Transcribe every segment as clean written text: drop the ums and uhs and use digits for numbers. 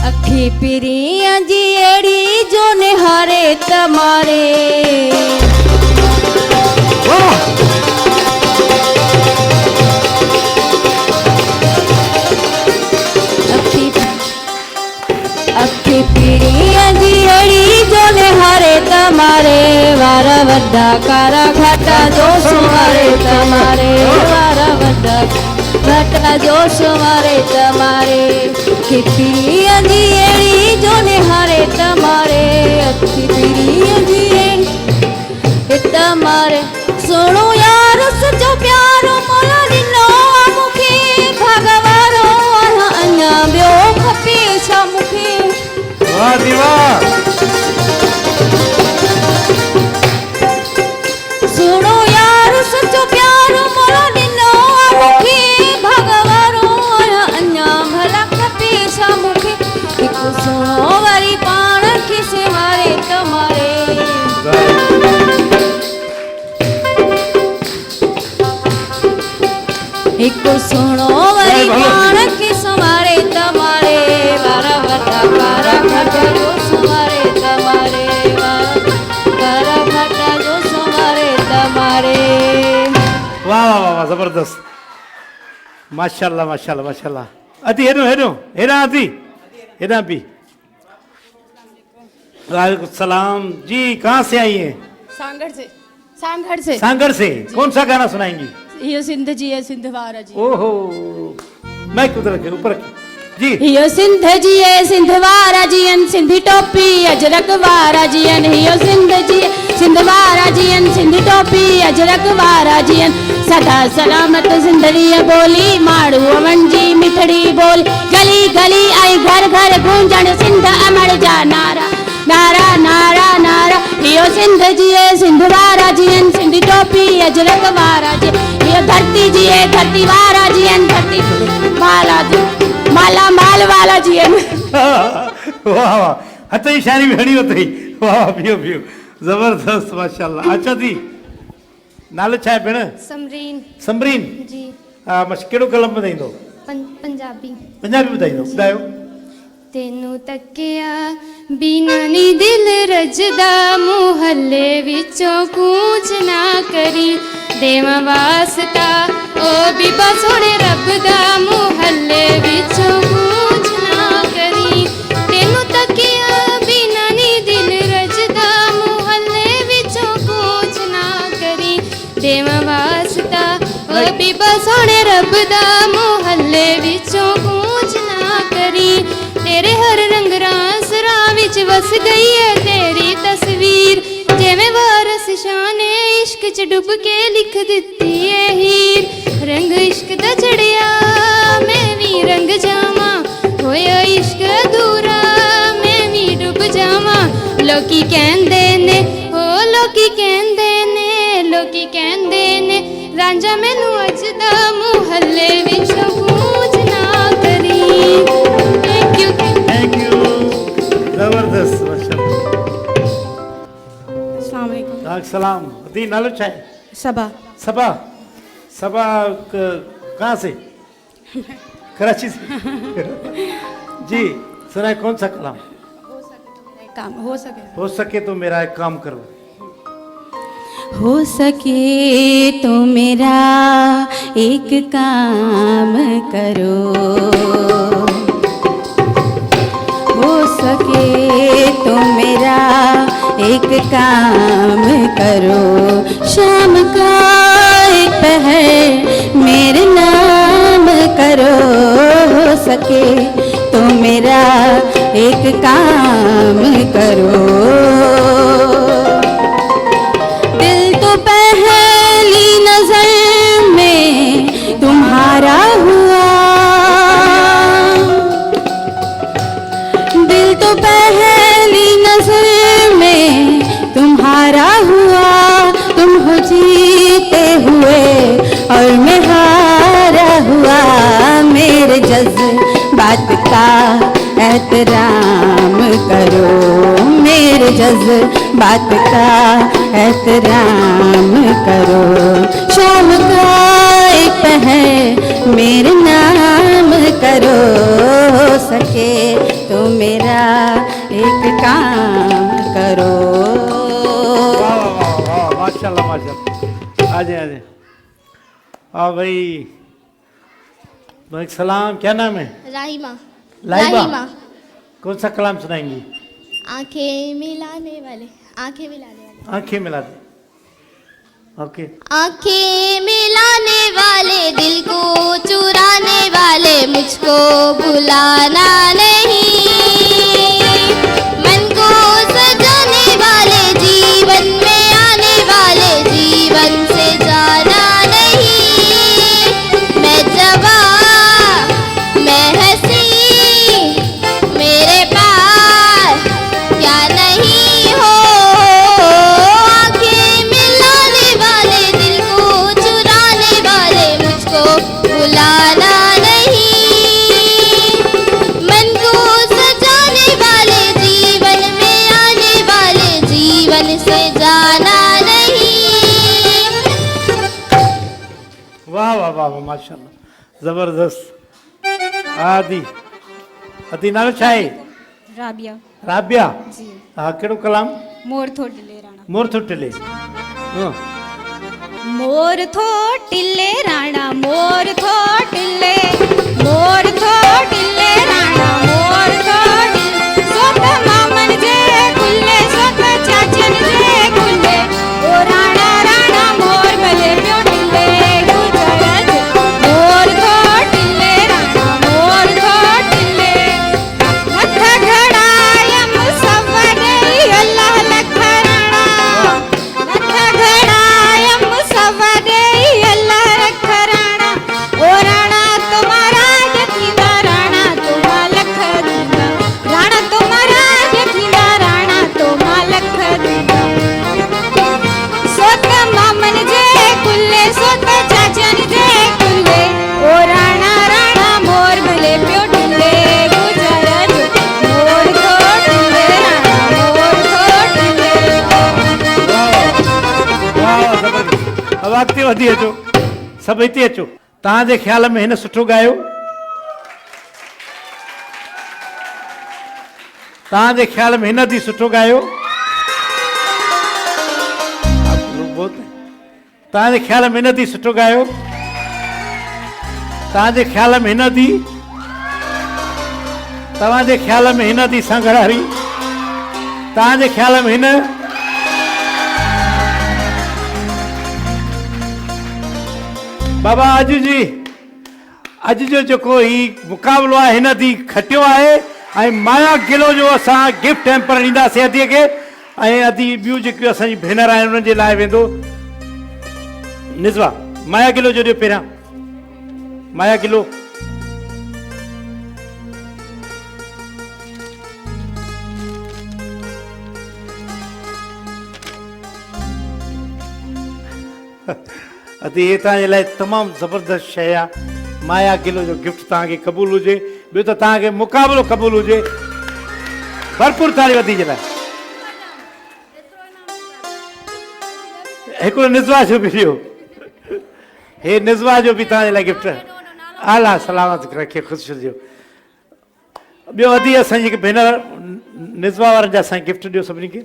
अखी पिरिया जी एड़ी जो निहारे तमारे अखी पिरिया जी एड़ी जो निहारे तमारे वारा वड्डा कारा घाटा जो सुमारे तमारे वारा वड्डा घाटा जो सुमारे तमारे पिरिया जी एड़ी जो निहारे तमारे अखी पिरिया जी एड़ी तमारे सुनो यार सचो प्यारो मोला दिनो मुखे भगवारो अन्या ब्यो खपे छा मुखे वाह दीवा सुनो यार सचो प्यारो मोला दिनो मुखे भगवारो अन्या भला खपे छा मुखे एक सुनो वरी पाण खिसे मारे तमारे एक सुनो वरी पाण खिसे मारे तमारे वारा वटा कारा घाटा जो सुमारे तमारे वारा कारा घाटा जो सुमारे तमारे। वाह वाह वाह जबरदस्त माशाल्लाह माशाल्लाह माशाल्लाह अति हेनो हेनो हेना अति हेना भी वालेकुम सलाम जी कहाँ से आई हैं सांगढ़ से सांगढ़ से सांगढ़ से कौन सा गाना सुनाएंगी ये सिंध जी है सिंधवारा जी ओहो मैं उधर रखे ऊपर रखे जी यो सिंध जी है सिंधवारा जीअन सिंधी टोपी अजरक वारा जीअन यो सिंध जी सिंधवारा जीअन सिंधी टोपी अजरक वारा जीअन सदा सलामत सिंधरी बोली माड़ू अमन जी मिठड़ी बोल गली गली आई घर घर गूंजन सिंध अमर जा नारा नारा नारा नारा यो सिंध जी है सिंधवारा जीअन सिंधी टोपी अजरक वारा जी यो धरती जी है धरती वारा जीअन धरती माला जी माला माल वाला जीअन वाह वाह हथ जी शायरी भी हणी वतई वाह बियो बियो जबरदस्त माशाल्लाह अच्छा थी नालो छा आहे भेण समरीन समरीन जी मश कहिड़ो कलम ॿुधाईंदो पंजाबी पंजाबी ॿुधाईंदो ॿुधायो तेनू तकिया बिना नी दिल रजदा मुहल्ले विचों कूच ना करी देवा वास्ता ओ बीबा सोने रब दा मुहल्ले विचों कूच ना करी तेनू तकिया बिना नी दिल रजदा मुहल्ले विचों कूच ना करी देवा वास्ता ओ बीबा सोने रब दा मुहल्ले विचों कूच ना करी तेरे हर रंग रासरा विच वस गई है तेरी तस्वीर जिवें वारस शाने इश्क च डुब के लिख दिती है हीर रंग इश्क दा चढ़िया मैं भी रंग जावा होया इश्क अधूरा मैं भी डुब जावा लोकी कहंदे ने ओ लोकी कहंदे ने रांझा मैनू अज दा मुहल्ले विचों कूच ना करी थैंक यू जबरदस्त माशाल्लाह अस्सलाम वालेकुम सलाम दी नालो छा आहे सबा सबा सबा कहाँ से कराची से जी सुनाए कौन सा कलाम काम हो सके तो मेरा एक काम करो हो सके तो मेरा एक काम करो हो सके तो मेरा एक काम करो शाम का एक पहर मेरे नाम करो हो सके तो मेरा एक काम करो दिल तो पहली नजर में तुम्हारा हुआ दिल तो पहली नजर में तुम्हारा हुआ तुम हो जीते हुए और मैं हारा हुआ मेरे जज्बात का एहतराम करो मेरे जज्बात का एहतराम करो शाम का एक पहर मेरे नाम करो सके तो मेरा एक काम करो। वाह वाह वाह वाह, माशाल्लाह माशाल्लाह। आ जाए आ जाए। हाँ भाई, भाई सलाम, क्या नाम है? राहिमा। लाइबा। कौन सा कलाम सुनाएंगी? आंखें मिलाने वाले, आंखें मिलाने वाले। आंखें मिला दे। ओके। आंखें मिलाने वाले, दिल को चुराने वाले, मुझको भुलाना नहीं। मन को सजाने वाले, जीवन में आने वाले, जीवन से जाना नहीं। मैं जवां, मैं हंसी, मेरे पास क्या नहीं हो। आंखें मिलाने वाले, दिल को चुराने वाले, मुझको भुलाना नहीं। मन को सजाने वाले, जीवन में आने वाले, जीवन से जाना नहीं। वाह वाह वाह वाह, माशाल्लाह जबरदस्त। आदि अति नालो छा आहे? राबिया राबिया। जी। हा, कहिड़ो कलाम? मोर थो टिले राणा। मोर थो टिले। मोर थो टिले राणा, मोर थो टिले, मोर थो टिले राणा, मोर थो टिले। सोत मामन जे कुल्ले, सोत चाचन जे कुल्ले, ओ राणा राणा मोर भले पियो टिले गुजरत। मोर थो टिले राणा, मोर थो टिले। लख घड़ायम सवरे अल्लाह लख राणा, लख घड़ायम सवरे अल्लाह लख राणा। ओ राणा तुम्हारा यथींदा, राणा तुमा लख दींदा, राणा तुम्हारा यथींदा, राणा तुमा लख दींदा। सोत मामन जे कुल्ले, सोत चाचन जे कुल्ले, ओ राणा राणा मोर भले पियो टिले गुजरत। मोर थो टिले राणा, मोर थो टिले। वाह जबरदस्त। अब अॻिते वधी अचो, सभु हिते अचो। तव्हांजे ख़्याल में हिन सुठो ॻायो? तव्हांजे ख़्याल में हिन दी सुठो ॻायो? तव्हांजे ख़्याल में हिन दी सुठो ॻायो? तव्हांजे ख़्याल में हिन दी, तव्हांजे ख़्याल में हिन दी सां घरारी, तव्हांजे ख़्याल में हिन? बाबा अॼु जो जेको ही मुक़ाबिलो आहे हिन दी खटियो आहे ऐं माया किलो जो असां गिफ्ट हैम्पर ॾींदासीं अदीअ खे, ऐं अदी ॿियूं जेकियूं असांजी भेनर आहिनि उन्हनि जे लाइ वेंदो निज़वा। माया किलो जो ॾियो पहिरियां, माया किलो। अदी हे तव्हांजे लाइ तमामु ज़बरदस्त शइ आहे। माया किलो जो गिफ्ट तव्हांखे क़बूल हुजे। ॿियो त तव्हांखे मुक़ाबिलो क़बूल हुजे। भरपूर ताली वधी जे लाइ। हिकिड़ो निज़वा जो बि ॾियो, हे निज़वा जो बि तव्हांजे लाइ गिफ्ट। अलाह सलामत रखे, ख़ुशि हुजो। ॿियो अदी असांजी जेके भेनर निज़वा वारनि जा असांखे गिफ्ट ॾियो सभिनी खे।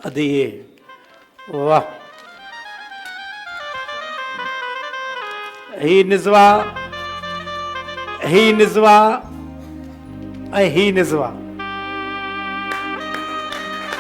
अदी हे वाह, ही निज़वा, ही निज़वा ऐं ही निज़वा।